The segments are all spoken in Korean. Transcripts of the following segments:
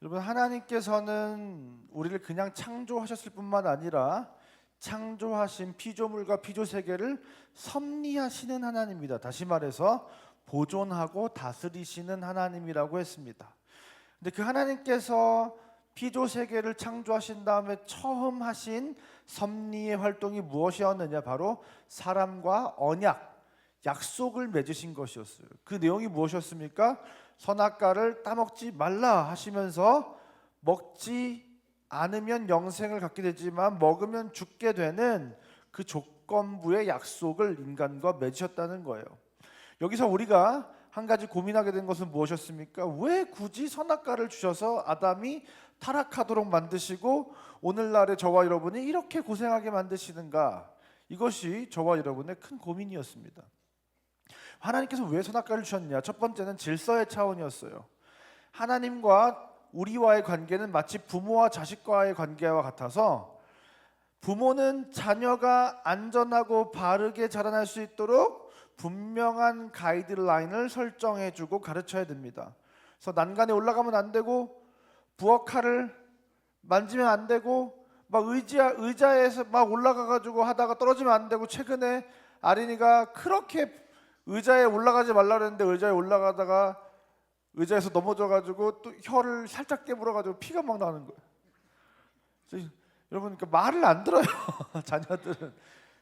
여러분, 하나님께서는 우리를 그냥 창조하셨을 뿐만 아니라 창조하신 피조물과 피조세계를 섭리하시는 하나님입니다. 다시 말해서 보존하고 다스리시는 하나님이라고 했습니다. 근데 그 하나님께서 피조세계를 창조하신 다음에 처음 하신 섭리의 활동이 무엇이었느냐? 바로 사람과 언약, 약속을 맺으신 것이었어요. 그 내용이 무엇이었습니까? 선악과를 따먹지 말라 하시면서 먹지 않으면 영생을 갖게 되지만 먹으면 죽게 되는 그 조건부의 약속을 인간과 맺으셨다는 거예요. 여기서 우리가 한 가지 고민하게 된 것은 무엇이었습니까? 왜 굳이 선악과를 주셔서 아담이 타락하도록 만드시고 오늘날의 저와 여러분이 이렇게 고생하게 만드시는가? 이것이 저와 여러분의 큰 고민이었습니다. 하나님께서 왜 선악과를 주셨냐? 첫 번째는 질서의 차원이었어요. 하나님과 우리와의 관계는 마치 부모와 자식과의 관계와 같아서 부모는 자녀가 안전하고 바르게 자라날 수 있도록 분명한 가이드라인을 설정해주고 가르쳐야 됩니다. 그래서 난간에 올라가면 안 되고 부엌칼을 만지면 안 되고 막 의자에서 막 올라가가지고 하다가 떨어지면 안 되고, 최근에 아린이가 그렇게 의자에 올라가지 말라 그랬는데 의자에 올라가다가 의자에서 넘어져가지고 또 혀를 살짝 깨물어가지고 피가 막 나는 거예요. 여러분, 그러니까 말을 안 들어요. 자녀들은.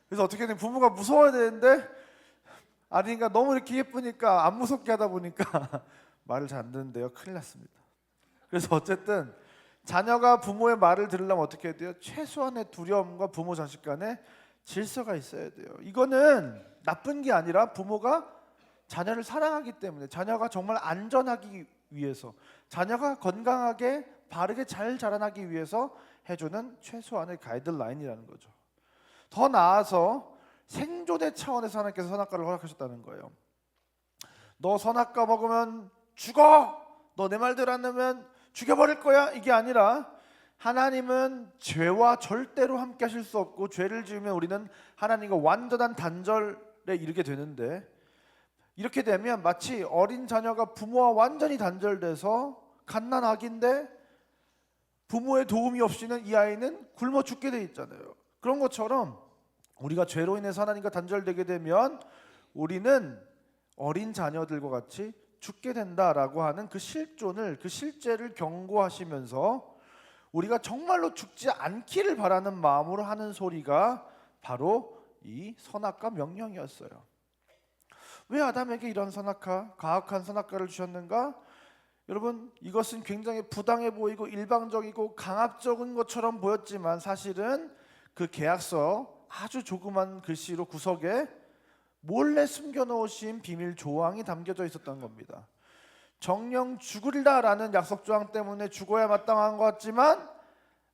그래서 어떻게든 부모가 무서워야 되는데 아린이가 너무 이렇게 예쁘니까 안 무섭게 하다 보니까 말을 잘 안 듣는데요. 큰일 났습니다. 그래서 어쨌든 자녀가 부모의 말을 들으려면 어떻게 해야 돼요? 최소한의 두려움과 부모 자식 간에 질서가 있어야 돼요. 이거는 나쁜 게 아니라 부모가 자녀를 사랑하기 때문에, 자녀가 정말 안전하기 위해서, 자녀가 건강하게 바르게 잘 자라나기 위해서 해주는 최소한의 가이드라인이라는 거죠. 더 나아서 생존의 차원에서 하나님께서 선악과를 허락하셨다는 거예요. 너 선악과 먹으면 죽어! 너 내 말대로 안 하면 죽여버릴 거야! 이게 아니라 하나님은 죄와 절대로 함께 하실 수 없고, 죄를 지으면 우리는 하나님과 완전한 단절에 이르게 되는데, 이렇게 되면 마치 어린 자녀가 부모와 완전히 단절돼서 갓난아기인데 부모의 도움이 없이는 이 아이는 굶어 죽게 돼 있잖아요. 그런 것처럼 우리가 죄로 인해서 하나님과 단절되게 되면 우리는 어린 자녀들과 같이 죽게 된다라고 하는 그 실존을, 그 실제를 경고하시면서 우리가 정말로 죽지 않기를 바라는 마음으로 하는 소리가 바로 이 선악과 명령이었어요. 왜 아담에게 이런 선악과, 가혹한 선악과를 주셨는가? 여러분, 이것은 굉장히 부당해 보이고 일방적이고 강압적인 것처럼 보였지만 사실은 그 계약서 아주 조그만 글씨로 구석에 몰래 숨겨놓으신 비밀 조항이 담겨져 있었던 겁니다. 정령 죽으리라라는 약속 조항 때문에 죽어야 마땅한 것 같지만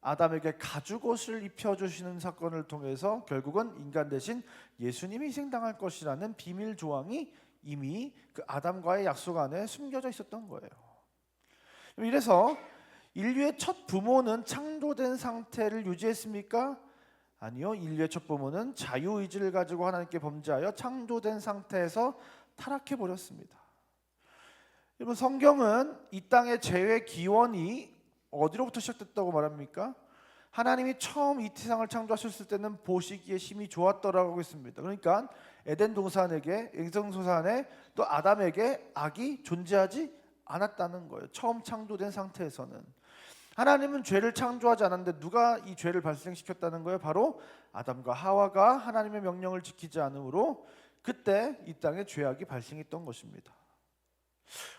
아담에게 가죽옷을 입혀주시는 사건을 통해서 결국은 인간 대신 예수님이 희생당할 것이라는 비밀 조항이 이미 그 아담과의 약속 안에 숨겨져 있었던 거예요. 이래서 인류의 첫 부모는 창조된 상태를 유지했습니까? 아니요. 인류의 첫 부모는 자유의지를 가지고 하나님께 범죄하여 창조된 상태에서 타락해버렸습니다. 여러분, 성경은 이 땅의 죄의 기원이 어디로부터 시작됐다고 말합니까? 하나님이 처음 이 세상을 창조하셨을 때는 보시기에 심히 좋았더라고 했습니다. 그러니까 에덴 동산에게, 엑성소산에 또 아담에게 악이 존재하지 않았다는 거예요. 처음 창조된 상태에서는. 하나님은 죄를 창조하지 않았는데 누가 이 죄를 발생시켰다는 거예요? 바로 아담과 하와가 하나님의 명령을 지키지 않으므로 그때 이 땅에 죄악이 발생했던 것입니다.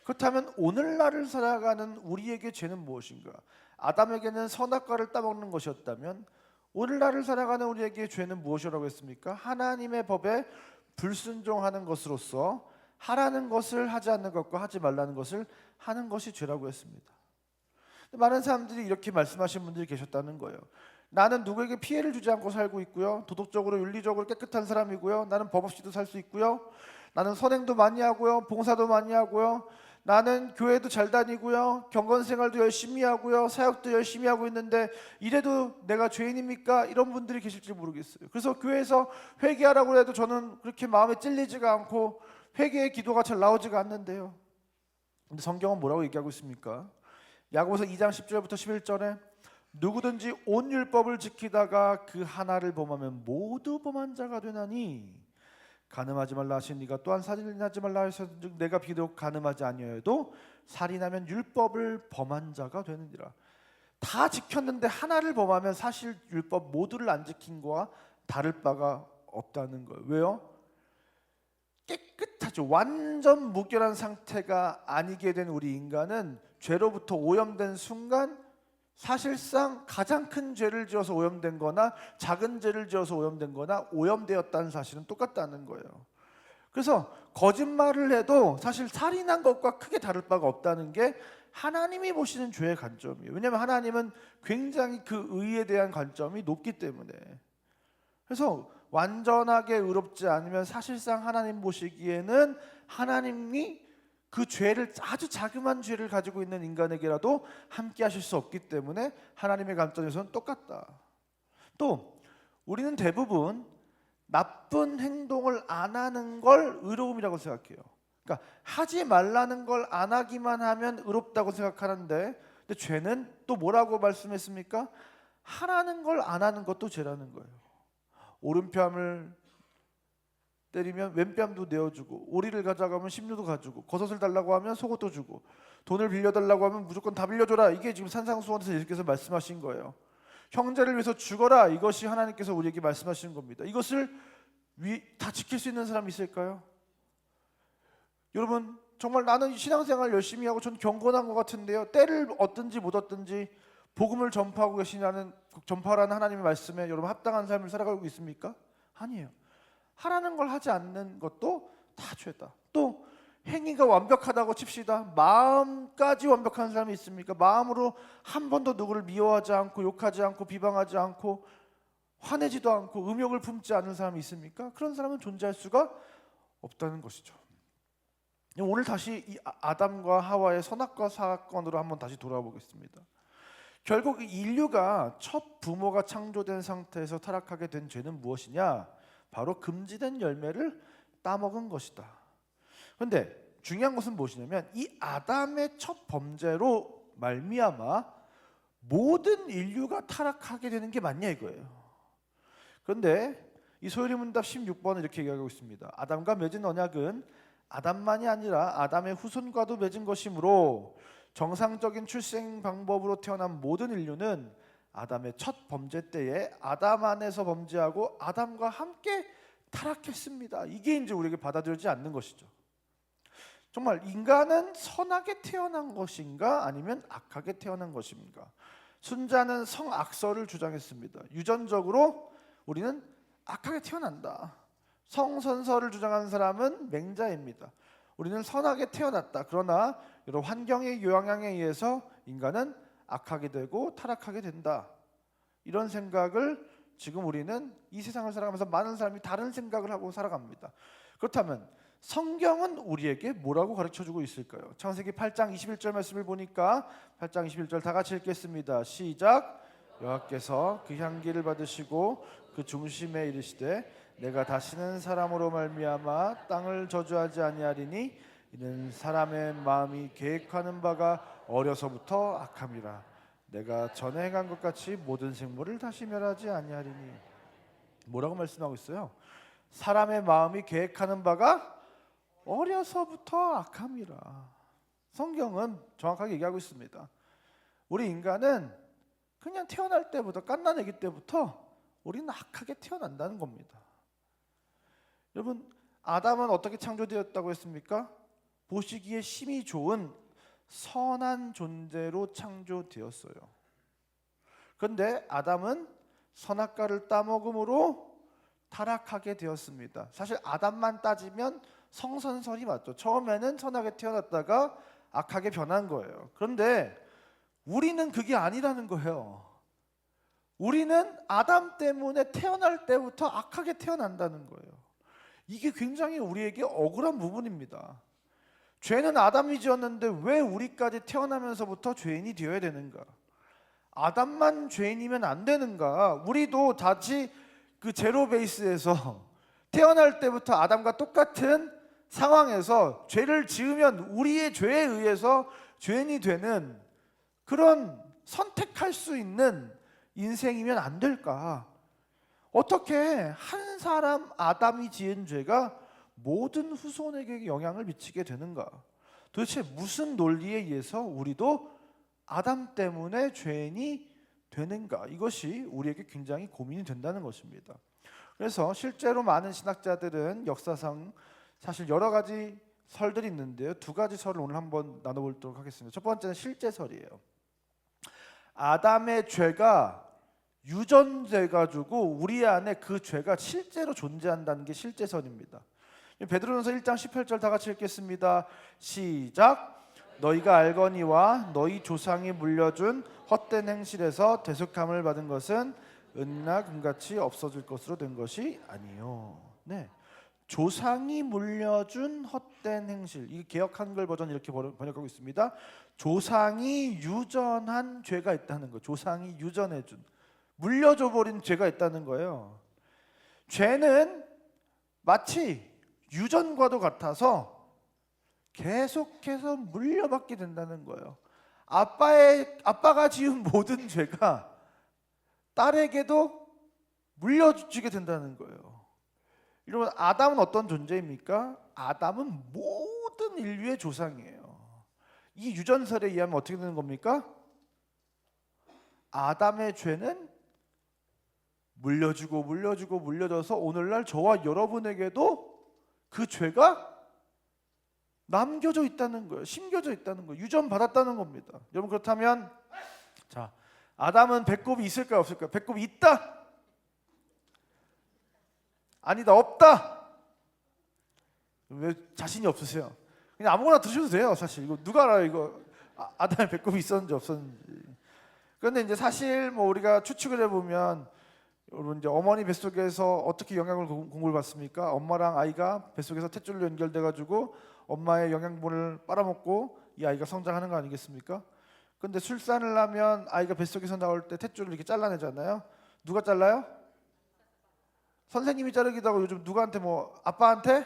그렇다면 오늘날을 살아가는 우리에게 죄는 무엇인가? 아담에게는 선악과를 따먹는 것이었다면 오늘날을 살아가는 우리에게 죄는 무엇이라고 했습니까? 하나님의 법에 불순종하는 것으로서 하라는 것을 하지 않는 것과 하지 말라는 것을 하는 것이 죄라고 했습니다. 많은 사람들이 이렇게 말씀하신 분들이 계셨다는 거예요. 나는 누구에게 피해를 주지 않고 살고 있고요, 도덕적으로 윤리적으로 깨끗한 사람이고요, 나는 법 없이도 살 수 있고요, 나는 선행도 많이 하고요, 봉사도 많이 하고요, 나는 교회도 잘 다니고요, 경건생활도 열심히 하고요, 사역도 열심히 하고 있는데 이래도 내가 죄인입니까? 이런 분들이 계실지 모르겠어요. 그래서 교회에서 회개하라고 해도 저는 그렇게 마음에 찔리지가 않고 회개의 기도가 잘 나오지가 않는데요. 근데 성경은 뭐라고 얘기하고 있습니까? 야고보서 2장 10절부터 11절에 누구든지 온 율법을 지키다가 그 하나를 범하면 모두 범한 자가 되나니 간음하지 말라 하신 이가 또한 살인하지 말라 하셨은즉 내가 비록 간음하지 아니하여도 살인하면 율법을 범한 자가 되느니라. 다 지켰는데 하나를 범하면 사실 율법 모두를 안 지킨 거와 다를 바가 없다는 거예요. 왜요? 깨끗하죠. 완전 무결한 상태가 아니게 된 우리 인간은 죄로부터 오염된 순간 사실상 가장 큰 죄를 지어서 오염된 거나 작은 죄를 지어서 오염된 거나 오염되었다는 사실은 똑같다는 거예요. 그래서 거짓말을 해도 사실 살인한 것과 크게 다를 바가 없다는 게 하나님이 보시는 죄의 관점이에요. 왜냐하면 하나님은 굉장히 그 의에 대한 관점이 높기 때문에. 그래서 완전하게 의롭지 않으면 사실상 하나님 보시기에는 하나님이 그 죄를, 아주 자그마한 죄를 가지고 있는 인간에게라도 함께 하실 수 없기 때문에 하나님의 관점에서는 똑같다. 또 우리는 대부분 나쁜 행동을 안 하는 걸 의로움이라고 생각해요. 그러니까 하지 말라는 걸 안 하기만 하면 의롭다고 생각하는데, 근데 죄는 또 뭐라고 말씀했습니까? 하라는 걸 안 하는 것도 죄라는 거예요. 오른뺨을 때리면 왼뺨도 내어주고, 오리를 가져가면 심류도 가지고, 겉옷을 달라고 하면 속옷도 주고, 돈을 빌려달라고 하면 무조건 다 빌려줘라. 이게 지금 산상수훈에서 예수께서 말씀하신 거예요. 형제를 위해서 죽어라. 이것이 하나님께서 우리에게 말씀하시는 겁니다. 이것을 다 지킬 수 있는 사람이 있을까요? 여러분, 정말 나는 신앙생활 열심히 하고 전 경건한 것 같은데요, 때를 얻든지 못 얻든지 복음을 전파하고 계시냐는, 전파라는 하나님의 말씀에 여러분 합당한 삶을 살아가고 있습니까? 아니에요. 하라는 걸 하지 않는 것도 다 죄다. 또 행위가 완벽하다고 칩시다. 마음까지 완벽한 사람이 있습니까? 마음으로 한 번도 누구를 미워하지 않고 욕하지 않고 비방하지 않고 화내지도 않고 음욕을 품지 않는 사람이 있습니까? 그런 사람은 존재할 수가 없다는 것이죠. 오늘 다시 이 아담과 하와의 선악과 사건으로 한번 다시 돌아보겠습니다. 결국 인류가 첫 부모가 창조된 상태에서 타락하게 된 죄는 무엇이냐? 바로 금지된 열매를 따먹은 것이다. 그런데 중요한 것은 무엇이냐면 이 아담의 첫 범죄로 말미암아 모든 인류가 타락하게 되는 게 맞냐 이거예요. 그런데 이 소요리 문답 16번은 이렇게 얘기하고 있습니다. 아담과 맺은 언약은 아담만이 아니라 아담의 후손과도 맺은 것이므로 정상적인 출생 방법으로 태어난 모든 인류는 아담의 첫 범죄 때에 아담 안에서 범죄하고 아담과 함께 타락했습니다. 이게 이제 우리에게 받아들여지지 않는 것이죠. 정말 인간은 선하게 태어난 것인가 아니면 악하게 태어난 것인가? 순자는 성악설을 주장했습니다. 유전적으로 우리는 악하게 태어난다. 성선설을 주장하는 사람은 맹자입니다. 우리는 선하게 태어났다. 그러나 여러 환경의 영향에 의해서 인간은 악하게 되고 타락하게 된다. 이런 생각을 지금 우리는 이 세상을 살아가면서 많은 사람이 다른 생각을 하고 살아갑니다. 그렇다면 성경은 우리에게 뭐라고 가르쳐주고 있을까요? 창세기 8장 21절 말씀을 보니까 8장 21절 다 같이 읽겠습니다. 시작. 여호와께서 그 향기를 받으시고 그 중심에 이르시되 내가 다시는 사람으로 말미암아 땅을 저주하지 아니하리니 이는 사람의 마음이 계획하는 바가 어려서부터 악함이라. 내가 전에 행한 것 같이 모든 생물을 다시 멸하지 아니하리니. 뭐라고 말씀하고 있어요? 사람의 마음이 계획하는 바가 어려서부터 악함이라. 성경은 정확하게 얘기하고 있습니다. 우리 인간은 그냥 태어날 때부터, 갓난아기 때부터 우리는 악하게 태어난다는 겁니다. 여러분, 아담은 어떻게 창조되었다고 했습니까? 보시기에 심히 좋은 선한 존재로 창조되었어요. 그런데 아담은 선악과를 따먹음으로 타락하게 되었습니다. 사실 아담만 따지면 성선설이 맞죠. 처음에는 선하게 태어났다가 악하게 변한 거예요. 그런데 우리는 그게 아니라는 거예요. 우리는 아담 때문에 태어날 때부터 악하게 태어난다는 거예요. 이게 굉장히 우리에게 억울한 부분입니다. 죄는 아담이 지었는데 왜 우리까지 태어나면서부터 죄인이 되어야 되는가? 아담만 죄인이면 안 되는가? 우리도 다시 그 제로 베이스에서 태어날 때부터 아담과 똑같은 상황에서 죄를 지으면 우리의 죄에 의해서 죄인이 되는 그런 선택할 수 있는 인생이면 안 될까? 어떻게 한 사람 아담이 지은 죄가 모든 후손에게 영향을 미치게 되는가? 도대체 무슨 논리에 의해서 우리도 아담 때문에 죄인이 되는가? 이것이 우리에게 굉장히 고민이 된다는 것입니다. 그래서 실제로 많은 신학자들은 역사상 사실 여러 가지 설들이 있는데요. 두 가지 설을 오늘 한번 나눠보도록 하겠습니다. 첫 번째는 실제설이에요. 아담의 죄가 유전돼 가지고 우리 안에 그 죄가 실제로 존재한다는 게 실제설입니다. 베드로전서 1장 18절 다 같이 읽겠습니다. 시작. 너희가 알거니와 너희 조상이 물려준 헛된 행실에서 대속함을 받은 것은 은이나 금같이 없어질 것으로 된 것이 아니요. 네. 조상이 물려준 헛된 행실. 이 개역 한글 버전 이렇게 번역하고 있습니다. 조상이 유전한 죄가 있다는 거. 조상이 유전해준, 물려줘 버린 죄가 있다는 거예요. 죄는 마치 유전과도 같아서 계속해서 물려받게 된다는 거예요. 아빠가 지은 모든 죄가 딸에게도 물려주게 된다는 거예요. 여러분, 아담은 어떤 존재입니까? 아담은 모든 인류의 조상이에요. 이 유전설에 의하면 어떻게 되는 겁니까? 아담의 죄는 물려져서 오늘날 저와 여러분에게도 그 죄가 남겨져 있다는 거예요. 심겨져 있다는 거예요. 유전 받았다는 겁니다. 여러분, 그렇다면 자, 아담은 배꼽이 있을까요, 없을까요? 배꼽이 있다? 아니다, 없다? 왜 자신이 없으세요? 그냥 아무거나 들으셔도 돼요. 사실 이거 누가 알아요? 이거 아담의 배꼽이 있었는지 없었는지. 그런데 이제 사실 뭐 우리가 추측을 해보면, 여러분, 이제 어머니 뱃속에서 어떻게 영양을 공급을 받습니까? 엄마랑 아이가 뱃속에서 탯줄로 연결돼 가지고 엄마의 영양분을 빨아먹고 이 아이가 성장하는 거 아니겠습니까? 근데 출산을 하면 아이가 뱃속에서 나올 때 탯줄을 이렇게 잘라내잖아요. 누가 잘라요? 선생님이 자르기도 하고, 요즘 누구한테 뭐 아빠한테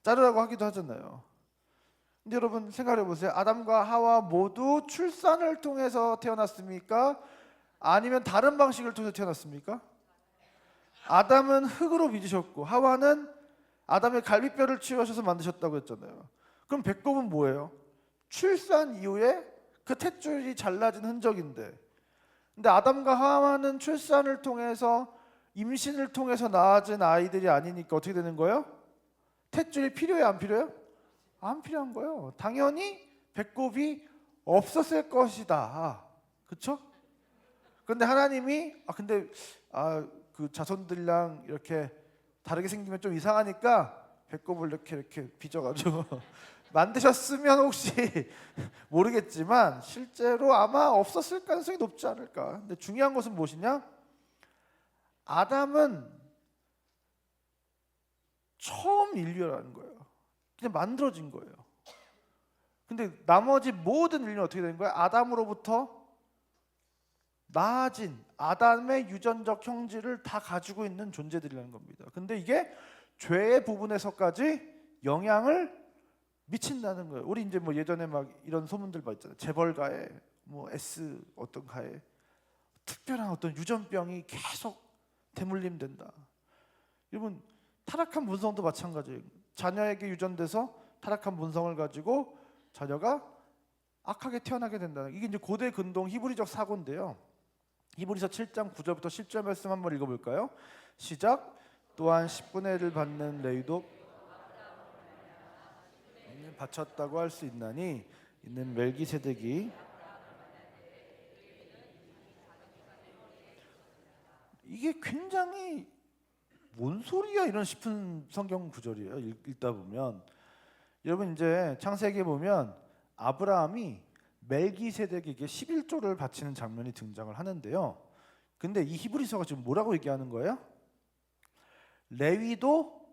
자르라고 하기도 하잖아요. 근데 여러분 생각해 보세요. 아담과 하와 모두 출산을 통해서 태어났습니까? 아니면 다른 방식을 통해서 태어났습니까? 아담은 흙으로 빚으셨고 하와는 아담의 갈비뼈를 치우셔서 만드셨다고 했잖아요. 그럼 배꼽은 뭐예요? 출산 이후에 그 탯줄이 잘라진 흔적인데, 근데 아담과 하와는 출산을 통해서, 임신을 통해서 낳아진 아이들이 아니니까 어떻게 되는 거예요? 탯줄이 필요해요, 안 필요해요? 안 필요한 거예요. 당연히 배꼽이 없었을 것이다. 그렇죠? 그런데 하나님이 그 자손들이랑 이렇게 다르게 생기면 좀 이상하니까 배꼽을 이렇게 빚어가지고 만드셨으면 혹시 모르겠지만 실제로 아마 없었을 가능성이 높지 않을까. 근데 중요한 것은 무엇이냐? 아담은 처음 인류라는 거예요. 그냥 만들어진 거예요. 근데 나머지 모든 인류는 어떻게 된 거예요? 아담으로부터 나아진 아담의 유전적 형질을 다 가지고 있는 존재들이라는 겁니다. 근데 이게 죄의 부분에서까지 영향을 미친다는 거예요. 우리 이제 뭐 예전에 막 이런 소문들 막 있잖아요. 재벌가에 뭐 S 어떤 가에 특별한 어떤 유전병이 계속 대물림된다. 여러분, 타락한 문성도 마찬가지예요. 자녀에게 유전돼서 타락한 문성을 가지고 자녀가 악하게 태어나게 된다는, 이게 이제 고대 근동 히브리적 사고인데요. 히브리서 7장 9절부터 10절 말씀 한번 읽어볼까요? 시작. 또한 10분의 1을 받는 레위도 바쳤다고 할 수 있나니, 이는 멜기세덱이, 이게 굉장히 뭔 소리야 이런 싶은 성경 구절이에요. 읽다 보면 여러분, 이제 창세기에 보면 아브라함이 멜기세덱에게 11조를 바치는 장면이 등장을 하는데요. 근데 이 히브리서가 지금 뭐라고 얘기하는 거예요? 레위도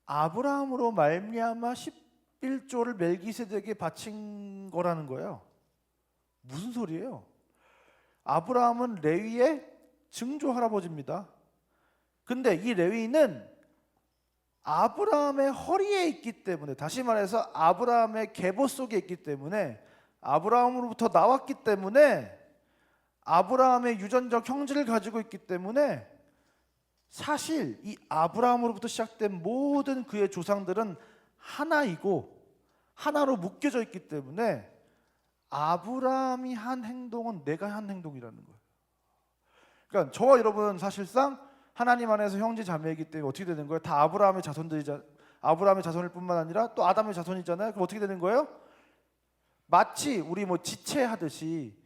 아브라함으로 말미암아 11조를 멜기세덱에게 바친 거라는 거예요. 무슨 소리예요? 아브라함은 레위의 증조 할아버지입니다. 근데 이 레위는 아브라함의 허리에 있기 때문에, 다시 말해서 아브라함의 계보 속에 있기 때문에 아브라함으로부터 나왔기 때문에 아브라함의 유전적 형질을 가지고 있기 때문에 사실 이 아브라함으로부터 시작된 모든 그의 조상들은 하나이고 하나로 묶여져 있기 때문에 아브라함이 한 행동은 내가 한 행동이라는 거예요. 그러니까 저와 여러분은 사실상 하나님 안에서 형제 자매이기 때문에 어떻게 되는 거예요? 다 아브라함의 자손들이자 아브라함의 자손일 뿐만 아니라 또 아담의 자손이잖아요. 그럼 어떻게 되는 거예요? 마치 우리 뭐 지체하듯이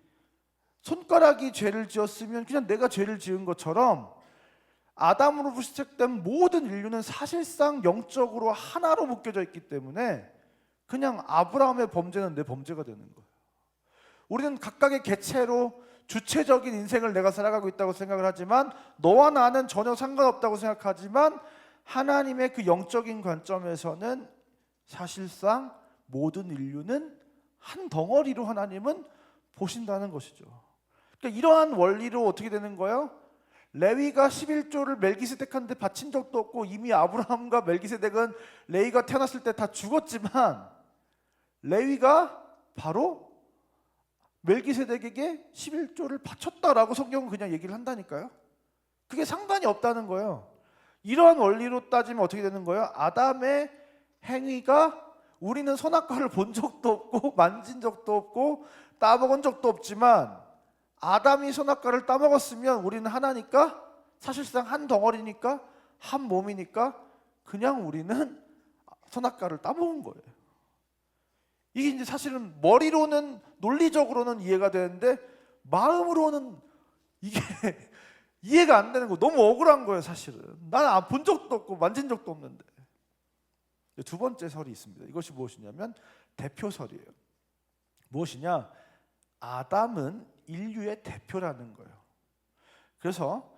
손가락이 죄를 지었으면 그냥 내가 죄를 지은 것처럼 아담으로부터 시작된 모든 인류는 사실상 영적으로 하나로 묶여져 있기 때문에 그냥 아브라함의 범죄는 내 범죄가 되는 거예요. 우리는 각각의 개체로 주체적인 인생을 내가 살아가고 있다고 생각을 하지만 너와 나는 전혀 상관없다고 생각하지만 하나님의 그 영적인 관점에서는 사실상 모든 인류는 한 덩어리로 하나님은 보신다는 것이죠. 그러니까 이러한 원리로 어떻게 되는 거예요? 레위가 11조를 멜기세덱한테 바친 적도 없고 이미 아브라함과 멜기세덱은 레위가 태어났을 때 다 죽었지만 레위가 바로 멜기세덱에게 11조를 바쳤다라고 성경은 그냥 얘기를 한다니까요. 그게 상관이 없다는 거예요. 이러한 원리로 따지면 어떻게 되는 거예요? 아담의 행위가 우리는 선악과를 본 적도 없고 만진 적도 없고 따먹은 적도 없지만 아담이 선악과를 따먹었으면 우리는 하나니까 사실상 한 덩어리니까 한 몸이니까 그냥 우리는 선악과를 따먹은 거예요. 이게 이제 사실은 머리로는 논리적으로는 이해가 되는데 마음으로는 이게 이해가 안 되는 거 너무 억울한 거예요. 사실은 나는 본 적도 없고 만진 적도 없는데. 두 번째 설이 있습니다. 이것이 무엇이냐면 대표설이에요. 무엇이냐? 아담은 인류의 대표라는 거예요. 그래서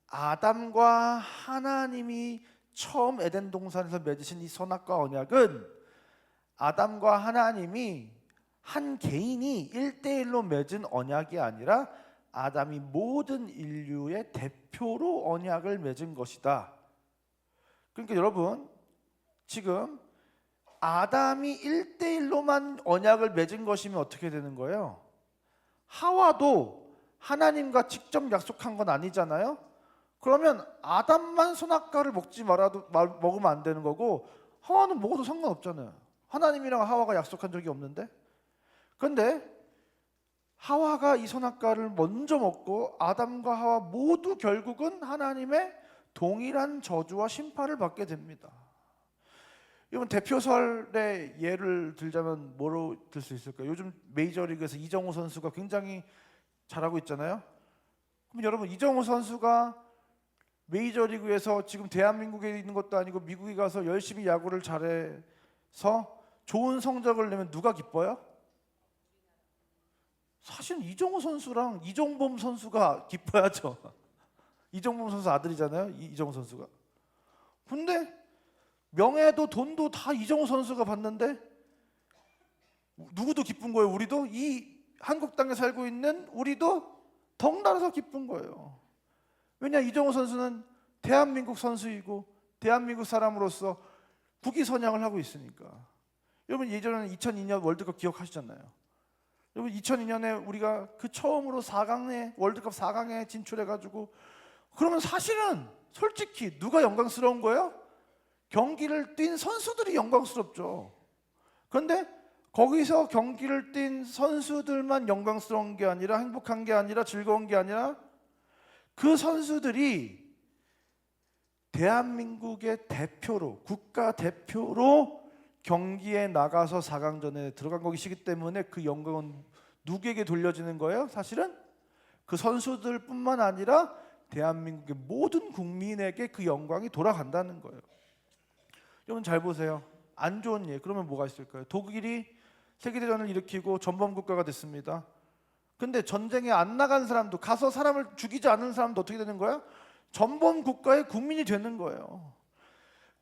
아담과 하나님이 처음 에덴 동산에서 맺으신 이 선악과 언약은 아담과 하나님이 한 개인이 1대1로 맺은 언약이 아니라 아담이 모든 인류의 대표로 언약을 맺은 것이다. 그러니까 여러분 지금 아담이 1대1로만 언약을 맺은 것이면 어떻게 되는 거예요? 하와도 하나님과 직접 약속한 건 아니잖아요. 그러면 아담만 선악과를 먹으면 안 되는 거고 하와는 먹어도 상관없잖아요. 하나님이랑 하와가 약속한 적이 없는데. 그런데 하와가 이 선악과를 먼저 먹고 아담과 하와 모두 결국은 하나님의 동일한 저주와 심판을 받게 됩니다. 이건 대표설의 예를 들자면 뭐로 들 수 있을까요? 요즘 메이저리그에서 이정우 선수가 굉장히 잘하고 있잖아요. 그럼 여러분 이정우 선수가 메이저리그에서 지금 대한민국에 있는 것도 아니고 미국에 가서 열심히 야구를 잘해서 좋은 성적을 내면 누가 기뻐요? 사실 이정우 선수랑 이종범 선수가 기뻐야죠. 이종범 선수 아들이잖아요. 이정우 선수가. 근데 명예도 돈도 다 이정우 선수가 받는데 누구도 기쁜 거예요. 우리도 이 한국 땅에 살고 있는 우리도 덩달아서 기쁜 거예요. 왜냐? 이정우 선수는 대한민국 선수이고 대한민국 사람으로서 국위선양을 하고 있으니까. 여러분 예전에는 2002년 월드컵 기억하시잖아요. 여러분 2002년에 우리가 그 처음으로 4강에 월드컵 4강에 진출해가지고 그러면 사실은 솔직히 누가 영광스러운 거예요? 경기를 뛴 선수들이 영광스럽죠. 그런데 거기서 경기를 뛴 선수들만 영광스러운 게 아니라 행복한 게 아니라 즐거운 게 아니라 그 선수들이 대한민국의 대표로 국가 대표로 경기에 나가서 4강전에 들어간 것이기 때문에 그 영광은 누구에게 돌려지는 거예요? 사실은 그 선수들뿐만 아니라 대한민국의 모든 국민에게 그 영광이 돌아간다는 거예요. 여러분 잘 보세요. 안 좋은 예. 그러면 뭐가 있을까요? 독일이 세계대전을 일으키고 전범국가가 됐습니다. 근데 전쟁에 안 나간 사람도 가서 사람을 죽이지 않은 사람도 어떻게 되는 거야? 전범국가의 국민이 되는 거예요.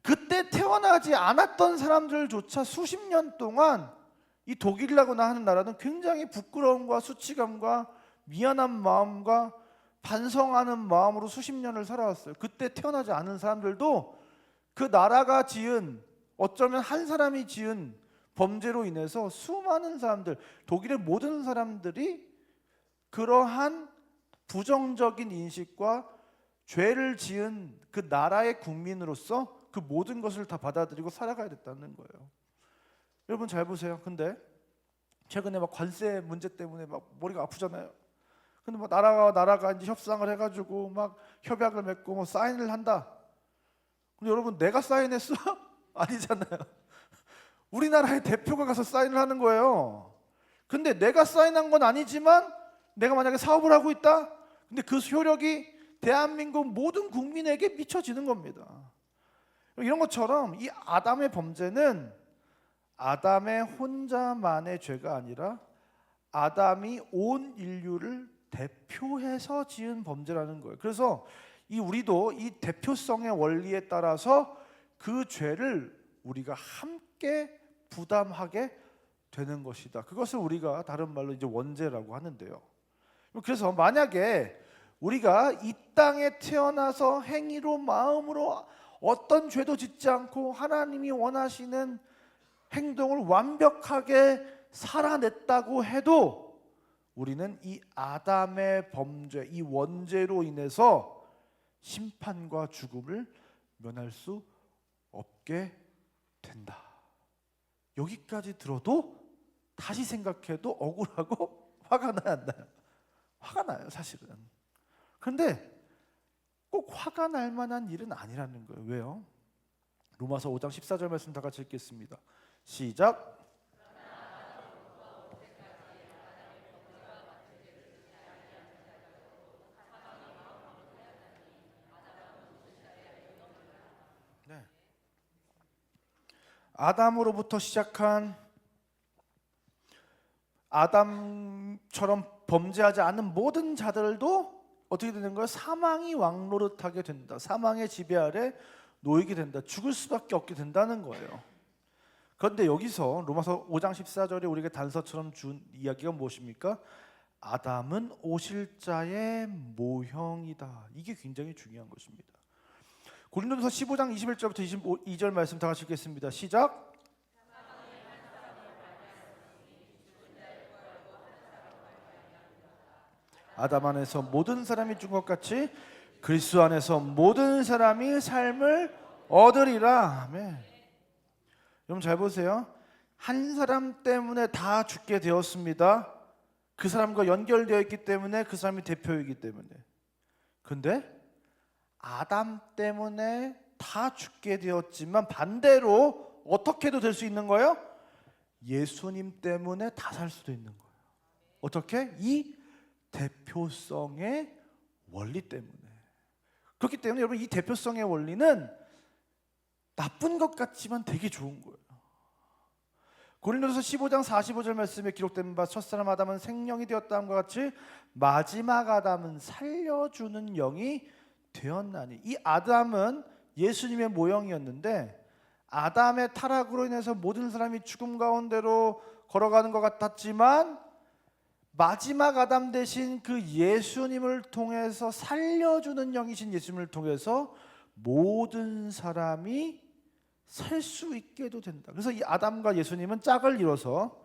그때 태어나지 않았던 사람들조차 수십 년 동안 이 독일이라고 하는 나라는 굉장히 부끄러움과 수치감과 미안한 마음과 반성하는 마음으로 수십 년을 살아왔어요. 그때 태어나지 않은 사람들도 그 나라가 지은 어쩌면 한 사람이 지은 범죄로 인해서 수많은 사람들, 독일의 모든 사람들이 그러한 부정적인 인식과 죄를 지은 그 나라의 국민으로서 그 모든 것을 다 받아들이고 살아가야 됐다는 거예요. 여러분 잘 보세요. 근데 최근에 막 관세 문제 때문에 막 머리가 아프잖아요. 근데 뭐 나라가 이제 협상을 해가지고 막 협약을 맺고 뭐 사인을 한다. 근데 여러분 내가 사인했어? 아니잖아요. 우리나라의 대표가 가서 사인을 하는 거예요. 근데 내가 사인한 건 아니지만 내가 만약에 사업을 하고 있다? 근데 그 효력이 대한민국 모든 국민에게 미쳐지는 겁니다. 이런 것처럼 이 아담의 범죄는 아담의 혼자만의 죄가 아니라 아담이 온 인류를 대표해서 지은 범죄라는 거예요. 그래서 우리도 이 대표성의 원리에 따라서 그 죄를 우리가 함께 부담하게 되는 것이다. 그것을 우리가 다른 말로 이제 원죄라고 하는데요. 그래서 만약에 우리가 이 땅에 태어나서 행위로 마음으로 어떤 죄도 짓지 않고 하나님이 원하시는 행동을 완벽하게 살아냈다고 해도 우리는 이 아담의 범죄, 이 원죄로 인해서 심판과 죽음을 면할 수 없게 된다. 여기까지 들어도 다시 생각해도 억울하고 화가 나요, 안 나요? 화가 나요, 사실은. 그런데 꼭 화가 날 만한 일은 아니라는 거예요. 왜요? 로마서 5장 14절 말씀 다 같이 읽겠습니다. 시작. 네. 아담으로부터 시작한 아담처럼 범죄하지 않은 모든 자들도 어떻게 되는 거예요? 사망이 왕노릇하게 된다. 사망의 지배 아래 놓이게 된다. 죽을 수밖에 없게 된다는 거예요. 그런데 여기서 로마서 5장 14절에 우리에게 단서처럼 준 이야기가 무엇입니까? 아담은 오실 자의 모형이다. 이게 굉장히 중요한 것입니다. 고린도전서 15장 21절부터 22절 말씀 다 같이 읽겠습니다. 시작. 아담 안에서 모든 사람이 죽은 것 같이 그리스도 안에서 모든 사람이 삶을 얻으리라. 아멘. 여러분 잘 보세요. 한 사람 때문에 다 죽게 되었습니다. 그 사람과 연결되어 있기 때문에 그 사람이 대표이기 때문에. 근데 아담 때문에 다 죽게 되었지만 반대로 어떻게도 될 수 있는 거예요? 예수님 때문에 다 살 수도 있는 거예요. 어떻게? 이 대표성의 원리 때문에. 그렇기 때문에 여러분 이 대표성의 원리는 나쁜 것 같지만 되게 좋은 거예요. 고린도전서 15장 45절 말씀에 기록된 바 첫사람 아담은 생명이 되었다함과 같이 마지막 아담은 살려주는 영이 되었나니. 이 아담은 예수님의 모형이었는데 아담의 타락으로 인해서 모든 사람이 죽음 가운데로 걸어가는 것 같았지만 마지막 아담 대신 그 예수님을 통해서 살려주는 영이신 예수님을 통해서 모든 사람이 살 수 있게도 된다. 그래서 이 아담과 예수님은 짝을 이뤄서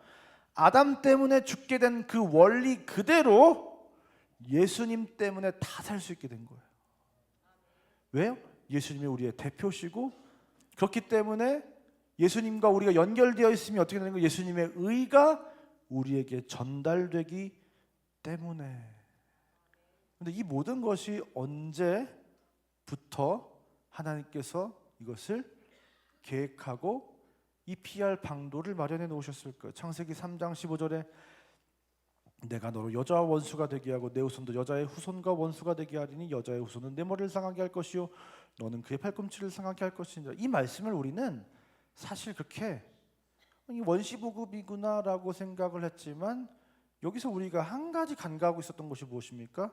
아담 때문에 죽게 된 그 원리 그대로 예수님 때문에 다 살 수 있게 된 거예요. 왜요? 예수님이 우리의 대표시고 그렇기 때문에 예수님과 우리가 연결되어 있으면 어떻게 되는 거예요? 예수님의 의가 우리에게 전달되기 때문에. 그런데 이 모든 것이 언제부터 하나님께서 이것을 계획하고 이 피할 방도를 마련해 놓으셨을까요? 창세기 3장 15절에 내가 너로 여자와 원수가 되게 하고 내 후손도 여자의 후손과 원수가 되게 하리니 여자의 후손은 내 머리를 상하게 할 것이요 너는 그의 팔꿈치를 상하게 할 것이니라. 이 말씀을 우리는 사실 그렇게 원시보급이구나라고 생각을 했지만 여기서 우리가 한 가지 간과하고 있었던 것이 무엇입니까?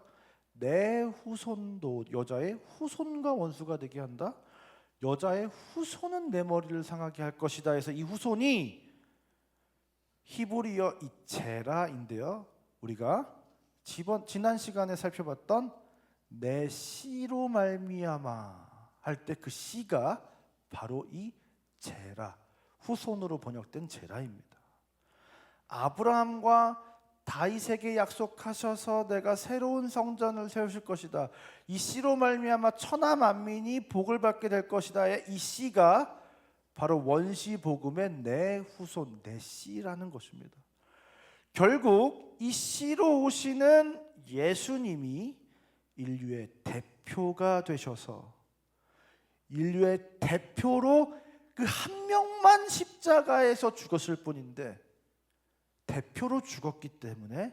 내 후손도 여자의 후손과 원수가 되게 한다. 여자의 후손은 내 머리를 상하게 할 것이다 해서 이 후손이 히브리어 이체라인데요. 우리가 지난 시간에 살펴봤던 내 씨로 말미암아 할 때 그 씨가 바로 이 제라 후손으로 번역된 제라입니다. 아브라함과 다윗에게 약속하셔서 내가 새로운 성전을 세우실 것이다, 이 씨로 말미암아 천하 만민이 복을 받게 될 것이다의 이 씨가 바로 원시 복음의 내 후손, 내 씨라는 것입니다. 결국 이 씨로 오시는 예수님이 인류의 대표가 되셔서 인류의 대표로 그 한 명만 십자가에서 죽었을 뿐인데 대표로 죽었기 때문에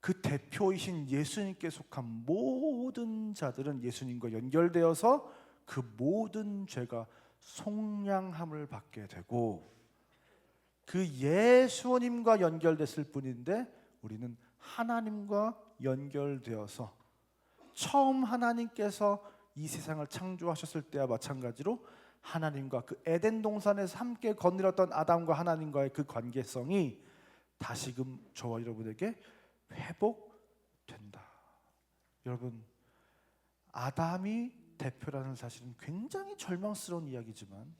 그 대표이신 예수님께 속한 모든 자들은 예수님과 연결되어서 그 모든 죄가 속량함을 받게 되고, 그 예수님과 연결됐을 뿐인데 우리는 하나님과 연결되어서 처음 하나님께서 이 세상을 창조하셨을 때와 마찬가지로 하나님과 그 에덴 동산에서 함께 거닐었던 아담과 하나님과의 그 관계성이 다시금 저와 여러분에게 회복된다. 여러분, 아담이 대표라는 사실은 굉장히 절망스러운 이야기지만,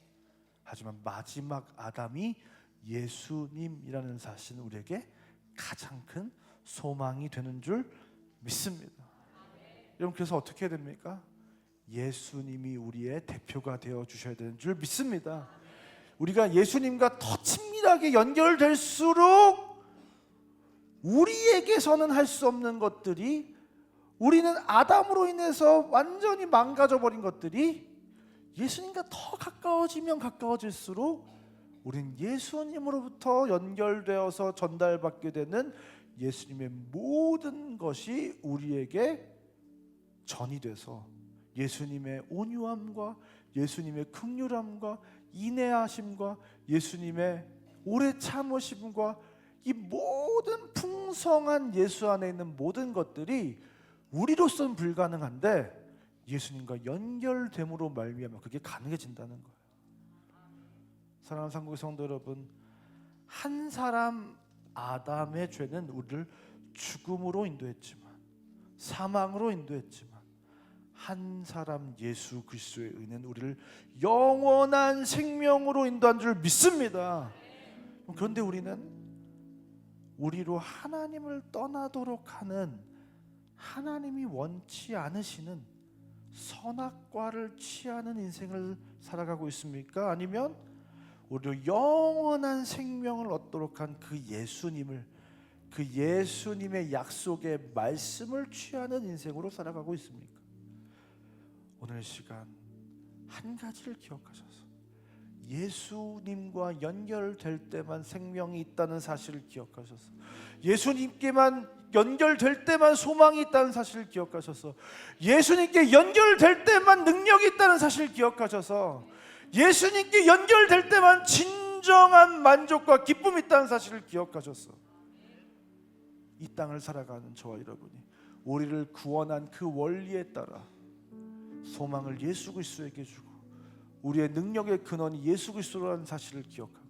하지만 마지막 아담이 예수님이라는 사실은 우리에게 가장 큰 소망이 되는 줄 믿습니다. 여러분, 그래서 어떻게 해야 됩니까? 예수님이 우리의 대표가 되어 주셔야 되는 줄 믿습니다. 우리가 예수님과 더 친밀하게 연결될수록 우리에게서는 할 수 없는 것들이, 우리는 아담으로 인해서 완전히 망가져 버린 것들이 예수님과 더 가까워지면 가까워질수록 우린 예수님으로부터 연결되어서 전달받게 되는 예수님의 모든 것이 우리에게 전이 돼서 예수님의 온유함과 예수님의 긍휼함과 인내하심과 예수님의 오래 참으심과 이 모든 풍성한 예수 안에 있는 모든 것들이 우리로서는 불가능한데 예수님과 연결됨으로 말미암아 그게 가능해진다는 거예요. 사랑하는 상국의 성도 여러분, 한 사람 아담의 죄는 우리를 죽음으로 인도했지만, 사망으로 인도했지만, 한 사람 예수 그리스도의 은혜는 우리를 영원한 생명으로 인도한 줄 믿습니다. 그런데 우리는 우리로 하나님을 떠나도록 하는, 하나님이 원치 않으시는 선악과를 취하는 인생을 살아가고 있습니까? 아니면 우리로 영원한 생명을 얻도록 한 그 예수님을, 그 예수님의 약속의 말씀을 취하는 인생으로 살아가고 있습니까? 오늘 시간 한 가지를 기억하셔서 예수님과 연결될 때만 생명이 있다는 사실을 기억하셔서, 예수님께만 연결될 때만 소망이 있다는 사실을 기억하셔서, 예수님께 연결될 때만 능력이 있다는 사실을 기억하셔서, 예수님께 연결될 때만 진정한 만족과 기쁨이 있다는 사실을 기억하셔서 이 땅을 살아가는 저와 여러분이 우리를 구원한 그 원리에 따라 소망을 예수 그리스도에게 주고 우리의 능력의 근원이 예수 그리스도라는 사실을 기억하고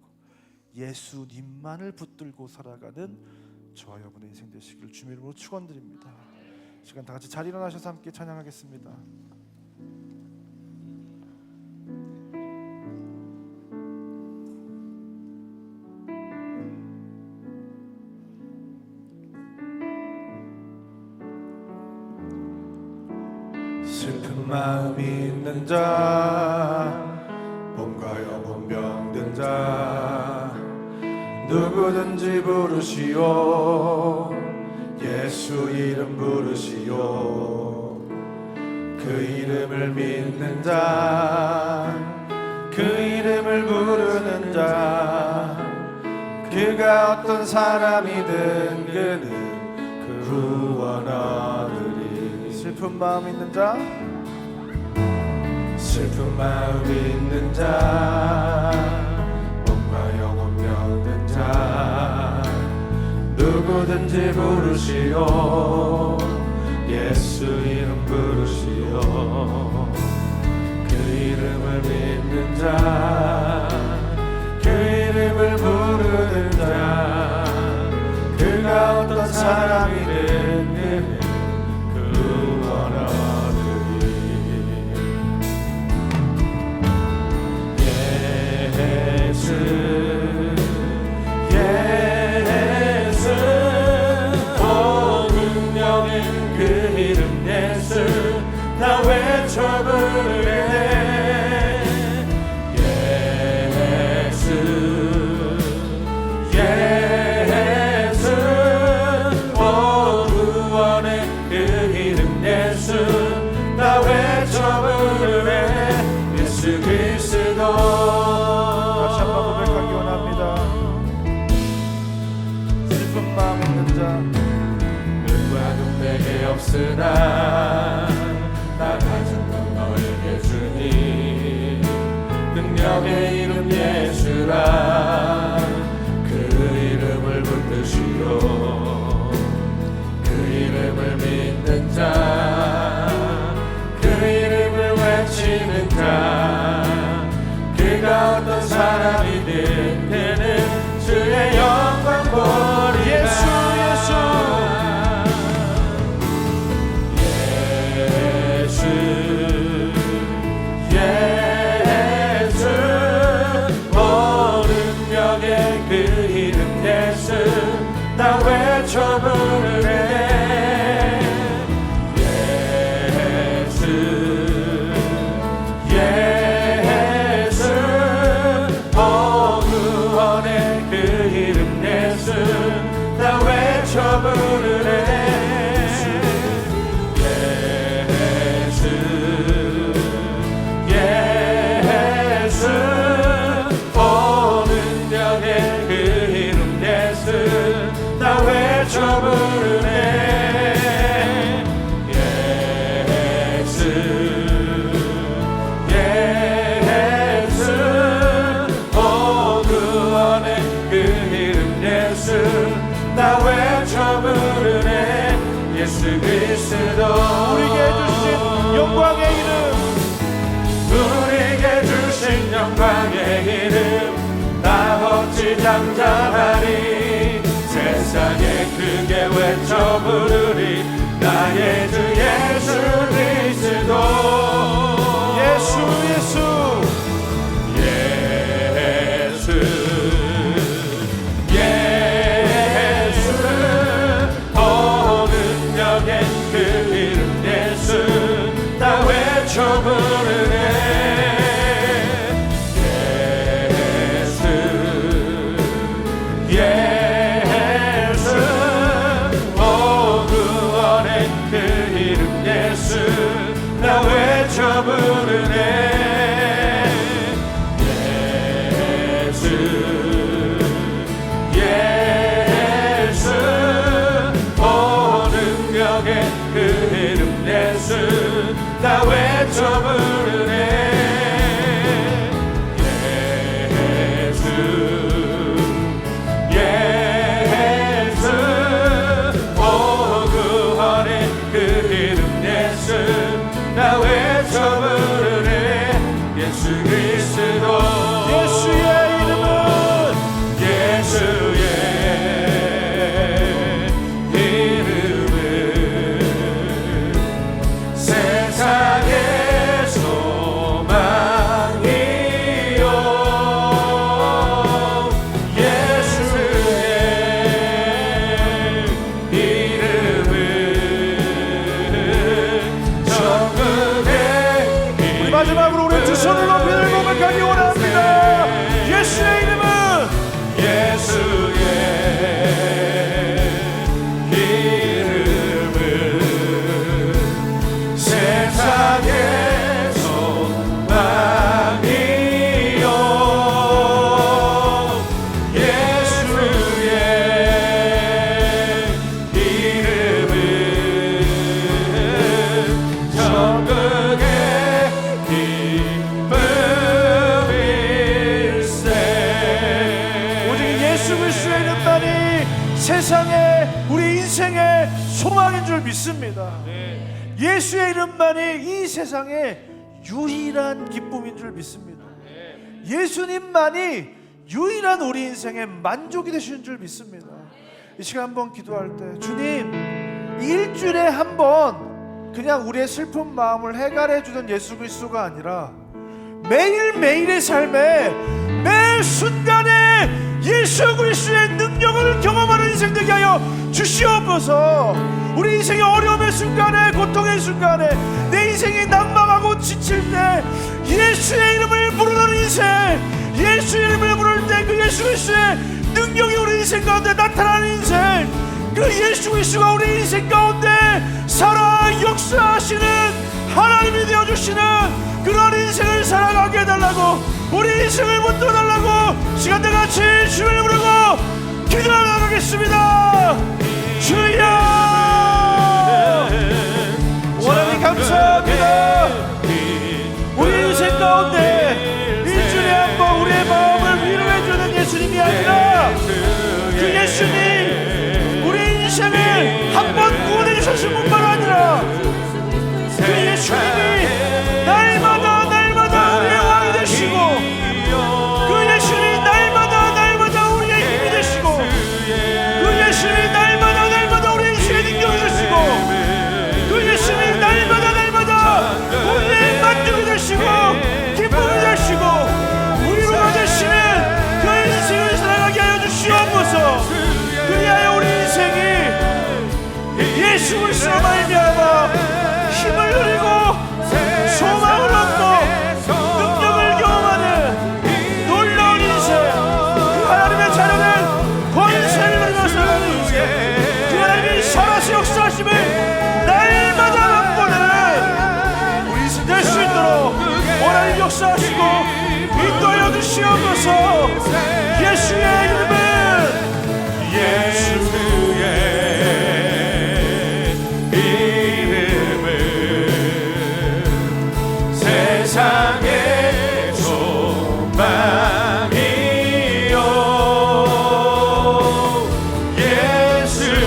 예수님만을 붙들고 살아가는 저와 여러분의 인생 되시기를 주님의 이름으로 축원드립니다. 시간 다 같이 자리 일어나셔서 함께 찬양하겠습니다. 슬픈 마음이 있는 자, 몸과 영혼 병든 자, 누구든지 부르시오. 예수 이름 부르시오. 그 이름을 믿는 자, 그 이름을 부르는 자, 그가 어떤 사람이든 그는 구원 얻으리. 슬픈 마음 있는 자, 슬픈 마음 있는 자, 몸과 영혼 병든 자, 누구든지 부르시오. 예수 이름 부르시오. 그 이름을 믿는 자, 그 이름을 부르는 자, 그가 어떤 사람이든 그는 구원 얻으리. 그 이름 예수 나 외쳐 부르네 예수 예수 오 구원의 그 이름 예수 나 외쳐 부르네 예수 그리스도 다시 한번 고백하기 원합니다. 슬픈 마음 있는 자 눈과 눈 내게 없으나 나 가진 건 너에게 주니 능력의 이름 예수라 그 이름을 붙드시오 그 이름을 믿는 자 그 이름을 외치는 자 그가 어떤 사람이든 그는 주의 영광 보리라 예수 예수 오 능력의 그 이름 예수 나 외쳐 부르네 예수 예수 오 구원의 그 이름 예수 나 외쳐 부르네 외쳐 부르네 예수 예수 오 구원의 그 이름 예수 나 외쳐 부르네 예수 그리스도 우리에게 주신 영광의 이름 우리에게 주신 영광의 이름 나 어찌 장담하리 세상에 크게 외쳐 부르리 나의 주 예수 그리스도 예수 예수 예수 예수 오 능력의 그 이름 예수 나 외쳐 부르네 예수 나 외쳐 부르네 예수 예수 오 능력의 그 이름 예수 나 외쳐 부르네 예수 예수 오 구원의 그 이름 예수 나 외쳐 부르네 예수 그리스도 예수의 이름은 예수의 이름은 세상의 소망이요 예수의 이름은 마지막으로 우리 두 손을 높이 들고 고백하기 원합니다. 예수의 이름은 예수의 이름은 세상의 소망이요 예수의 이름은 천국의 세상에 우리 인생의 소망인 줄 믿습니다. 예수의 이름만이 이 세상의 유일한 기쁨인 줄 믿습니다. 예수님만이 유일한 우리 인생의 만족이 되시는 줄 믿습니다. 이 시간 한번 기도할 때 주님, 일주일에 한 번 그냥 우리의 슬픈 마음을 해결해 주는 예수 그리스도가 아니라 매일매일의 삶에 매 순간에 예수 그리스도의 능력을 경험하는 인생 되게 하여 주시옵소서. 우리 인생의 어려움의 순간에, 고통의 순간에, 내 인생이 난망하고 지칠 때 예수의 이름을 부르는 인생, 예수의 이름을 부를 때 그 예수 그리스도의 능력이 우리 인생 가운데 나타나는 인생, 그 예수 그리스도가 우리 인생 가운데 살아 역사하시는 하나님이 되어주시는 그런 인생을 살아가게 해달라고, 우리 인생을 붙들어달라고 시간대 같이 주를 부르고 기도하러 나가겠습니다. 주여, 하나님 감사합니다. 우리 인생 가운데 일주일에 한 번 우리의 마음을 위로해주는 예수님이 아니라 그 예수님 우리 인생을 한 번 구원해 주셨을 뿐만 아니라 그 예수님이 날마다 우리의 왕이 되시고, 그 예수님이 날마다 우리의 힘이 되시고, 그 예수님이 날마다 우리의 인생의 능력이 되시고, 그 예수님이 날마다 우리의 만족이 되시고 기쁨이 되시고 위로가 되시는 그 인생을 살아가게 하여 주시옵소서. 그리하여 우리 인생이 예수 그리스도로 말미암아 힘을 누리고 소망을 얻고 능력을 경험하는 놀라운 인생, 그 하나님의 자녀는 권세를 누리며 살아가는 인생, 그 하나님이 살아서 역사하심을 날마다 맛보는 우리 인생 될 수 있도록 하나님 역사하시고 인도하여 주시옵소서. 예수의 이름은 예수의 세상의 소망이요 예수의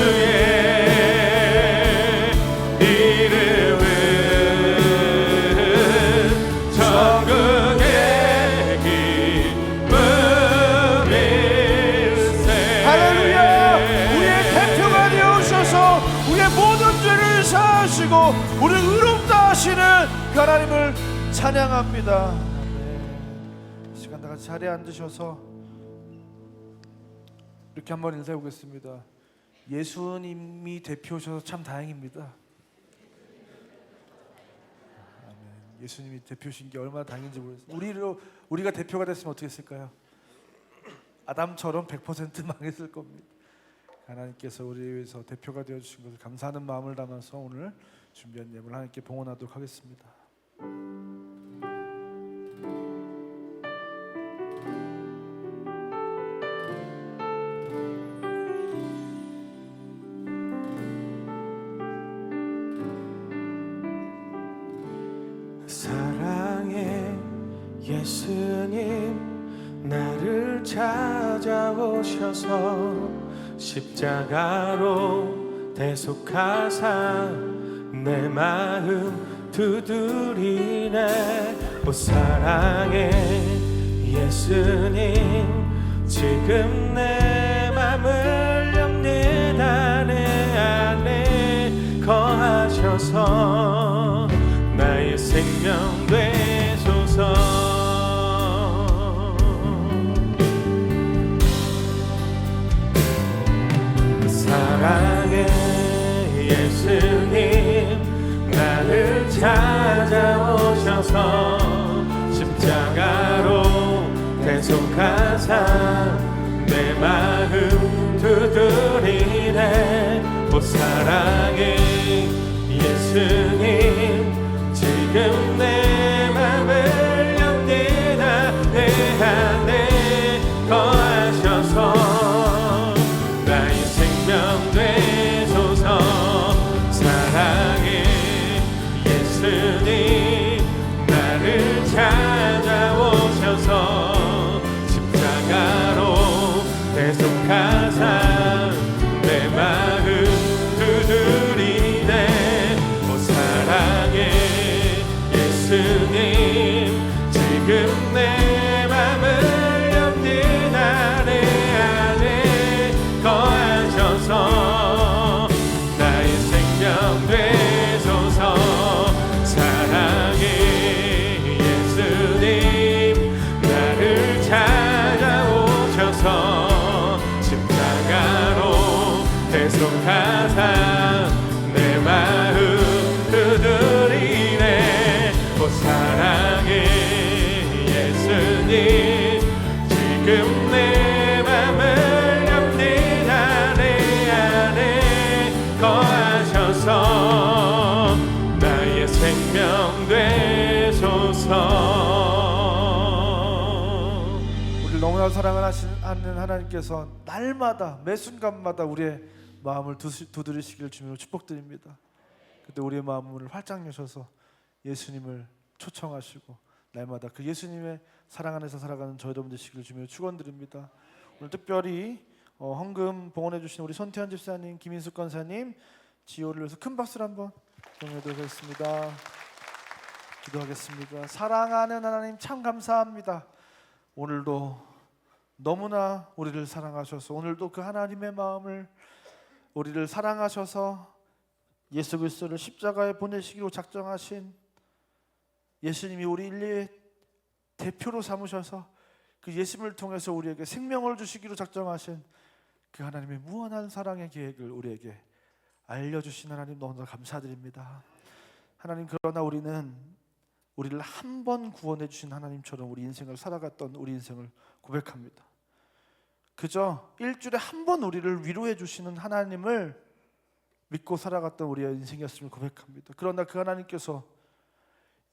이름은 천국의 기쁨일세. 할렐루야. 우리의 대표가 되어주셔서 우리의 모든 죄를 사하시고 우리를 의롭다 하시는 그 하나님을 찬양합니다. 네. 시간 다 같이 자리에 앉으셔서 이렇게 한번 인사해 보겠습니다. 예수님이 대표셔서 참 다행입니다. 아멘. 예수님이 대표신 게 얼마나 다행인지 모르겠어요. 우리가 대표가 됐으면 어떻게 했을까요? 아담처럼 100% 망했을 겁니다. 하나님께서 우리 위해서 대표가 되어주신 것을 감사하는 마음을 담아서 오늘 준비한 예물을 하나님께 봉헌하도록 하겠습니다. 사랑의 예수님 나를 찾아오셔서 십자가로 대속하사 내 마음 두드리네. 오 사랑의 예수님 지금 내 맘을 엽니다. 내 안에 거하셔서 나의 생명 되소서. 사랑의 예수님 나를 찾아오셔서 십자가로 대속하사 내 마음 두드리네. 오 사랑의 예수님 지금 내 맘을 엽니다. 내 안에 거하셔서 나의 생명 되소서. 사랑의 예수님 나를 찾아오셔서 십자가로 대속하사 내 마음 두드리 주소서 나의 생명 되소서. 우리를 너무나 사랑하는 하나님께서 날마다 매 순간마다 우리의 마음을 두드리시길 주님으로 축복드립니다. 그때 우리의 마음을 활짝 여셔서 예수님을 초청하시고 날마다 그 예수님의 사랑 안에서 살아가는 저희 여러분 되시길 주님으로 축원드립니다. 오늘 특별히 헌금 봉헌해 주신 우리 손태현 집사님, 김인숙 권사님, 지호를 위해서 큰 박수를 한번 보내드리겠습니다. 기도하겠습니다. 사랑하는 하나님 참 감사합니다. 오늘도 너무나 우리를 사랑하셔서 오늘도 그 하나님의 마음을 우리를 사랑하셔서 예수 그리스도를 십자가에 보내시기로 작정하신 예수님이 우리 인류의 대표로 삼으셔서 그 예수님을 통해서 우리에게 생명을 주시기로 작정하신 그 하나님의 무한한 사랑의 계획을 우리에게 알려주신 하나님 너무나 감사드립니다. 하나님, 그러나 우리는 우리를 한 번 구원해 주신 하나님처럼 우리 인생을 살아갔던 우리 인생을 고백합니다. 그저 일주일에 한 번 우리를 위로해 주시는 하나님을 믿고 살아갔던 우리의 인생이었음을 고백합니다. 그러나 그 하나님께서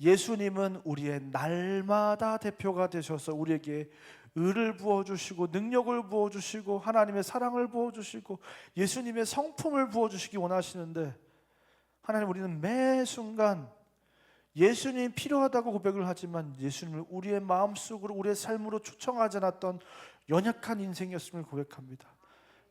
예수님은 우리의 날마다 대표가 되셔서 우리에게 의를 부어주시고 능력을 부어주시고 하나님의 사랑을 부어주시고 예수님의 성품을 부어주시기 원하시는데, 하나님, 우리는 매 순간 예수님이 필요하다고 고백을 하지만 예수님을 우리의 마음속으로 우리의 삶으로 초청하지 않았던 연약한 인생이었음을 고백합니다.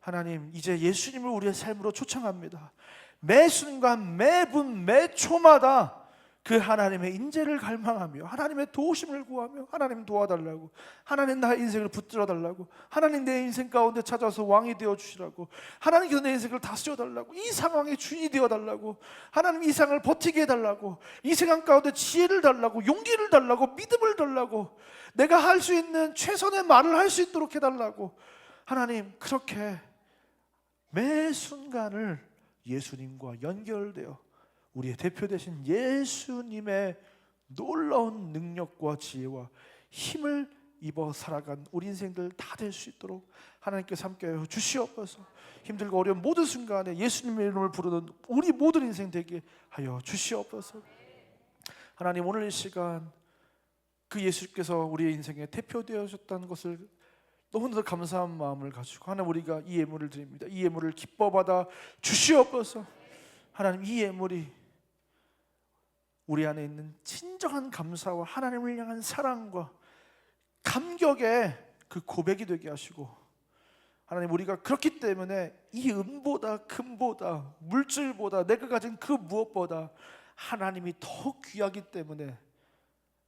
하나님, 이제 예수님을 우리의 삶으로 초청합니다. 매 순간 매분 매 초마다 그 하나님의 인재를 갈망하며 하나님의 도우심을 구하며 하나님 도와달라고, 하나님 나의 인생을 붙들어 달라고, 하나님 내 인생 가운데 찾아서 왕이 되어 주시라고, 하나님께서 내 인생을 다스려 달라고, 이 상황의 주인이 되어 달라고, 하나님 이 상황을 버티게 해달라고, 이 상황 가운데 지혜를 달라고, 용기를 달라고, 믿음을 달라고, 내가 할 수 있는 최선의 말을 할 수 있도록 해달라고, 하나님 그렇게 매 순간을 예수님과 연결되어 우리의 대표 되신 예수님의 놀라운 능력과 지혜와 힘을 입어 살아간 우리 인생들 다 될 수 있도록 하나님께서 함께하여 주시옵소서. 힘들고 어려운 모든 순간에 예수님의 이름을 부르는 우리 모든 인생 되게 하여 주시옵소서. 하나님, 오늘 이 시간 그 예수께서 우리의 인생에 대표되어졌다는 것을 너무나도 감사한 마음을 가지고 하나님, 우리가 이 예물을 드립니다. 이 예물을 기뻐 받아 주시옵소서. 하나님, 이 예물이 우리 안에 있는 진정한 감사와 하나님을 향한 사랑과 감격의 그 고백이 되게 하시고, 하나님, 우리가 그렇기 때문에 이 은보다 금보다 물질보다 내가 가진 그 무엇보다 하나님이 더 귀하기 때문에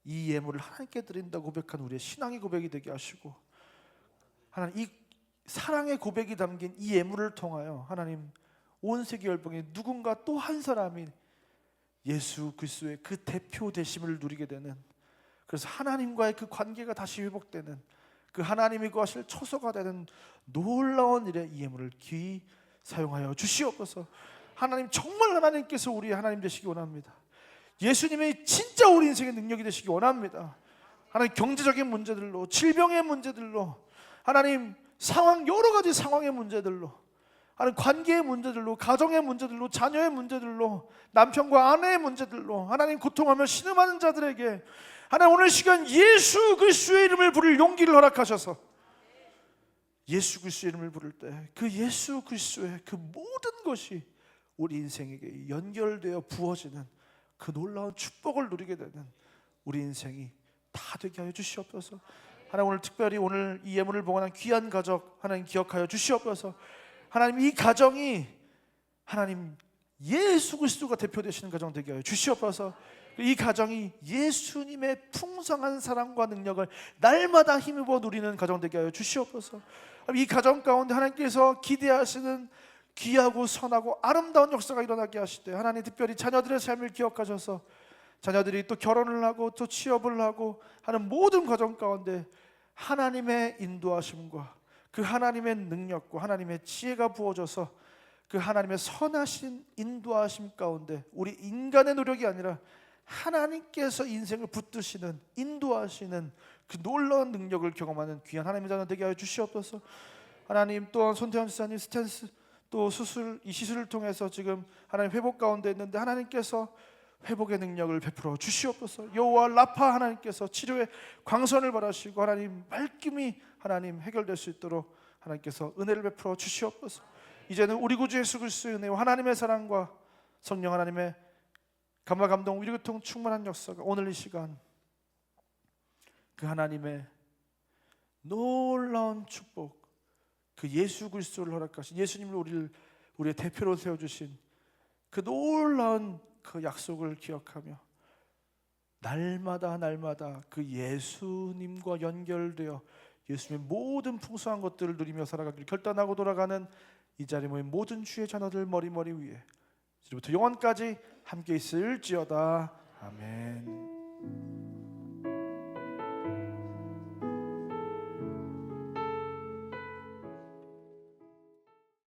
이 예물을 하나님께 드린다고 고백한 우리의 신앙의 고백이 되게 하시고, 하나님, 이 사랑의 고백이 담긴 이 예물을 통하여 하나님, 온 세계 열방에 누군가 또 한 사람이 예수 그리스도의 그 대표 되심을 누리게 되는, 그래서 하나님과의 그 관계가 다시 회복되는, 그 하나님이 구하실 처소가 되는 놀라운 일에 이 예물을 귀히 사용하여 주시옵소서. 하나님, 정말 하나님께서 우리 하나님 되시기 원합니다. 예수님이 진짜 우리 인생의 능력이 되시기 원합니다. 하나님, 경제적인 문제들로, 질병의 문제들로, 하나님 상황, 여러 가지 상황의 문제들로, 하나님 관계의 문제들로, 가정의 문제들로, 자녀의 문제들로, 남편과 아내의 문제들로, 하나님 고통하며 신음하는 자들에게 하나님 오늘 시간 예수 그리스도의 이름을 부를 용기를 허락하셔서 예수 그리스도의 이름을 부를 때 그 예수 그리스도의 그 모든 것이 우리 인생에게 연결되어 부어지는 그 놀라운 축복을 누리게 되는 우리 인생이 다 되게 하여 주시옵소서. 하나님, 오늘 특별히 오늘 이 예물을 봉헌한 귀한 가족 하나님 기억하여 주시옵소서. 하나님, 이 가정이 하나님 예수 그리스도가 대표되시는 가정 되게 하여 주시옵소서. 이 가정이 예수님의 풍성한 사랑과 능력을 날마다 힘입어 누리는 가정 되게 하여 주시옵소서. 이 가정 가운데 하나님께서 기대하시는 귀하고 선하고 아름다운 역사가 일어나게 하시되, 하나님 특별히 자녀들의 삶을 기억하셔서 자녀들이 또 결혼을 하고 또 취업을 하고 하는 모든 가정 가운데 하나님의 인도하심과 그 하나님의 능력과 하나님의 지혜가 부어져서 그 하나님의 선하신 인도하심 가운데 우리 인간의 노력이 아니라 하나님께서 인생을 붙드시는 인도하시는 그 놀라운 능력을 경험하는 귀한 하나님의 자녀 되게 하여 주시옵소서. 하나님, 또한 손태현 지사님, 스탠스 또 이 시술을 통해서 지금 하나님 회복 가운데 있는데 하나님께서 회복의 능력을 베풀어 주시옵소서. 여호와 라파 하나님께서 치료의 광선을 바라시고 하나님 말끔히 하나님 해결될 수 있도록 하나님께서 은혜를 베풀어 주시옵소서. 이제는 우리 구주 예수 그리스도의 은혜와 하나님의 사랑과 성령 하나님의 감화 감동 위로교통 충만한 역사가 오늘 이 시간 그 하나님의 놀라운 축복, 그 예수 그리스도를 허락하신 예수님을 우리의 대표로 세워주신 그 놀라운 그 약속을 기억하며 날마다 그 예수님과 연결되어 예수님의 모든 풍성한 것들을 누리며 살아가기를 결단하고 돌아가는 이 자리에 모인 모든 주의 자녀들 머리 위에 이제부터 영원까지 함께 있을지어다. 아멘.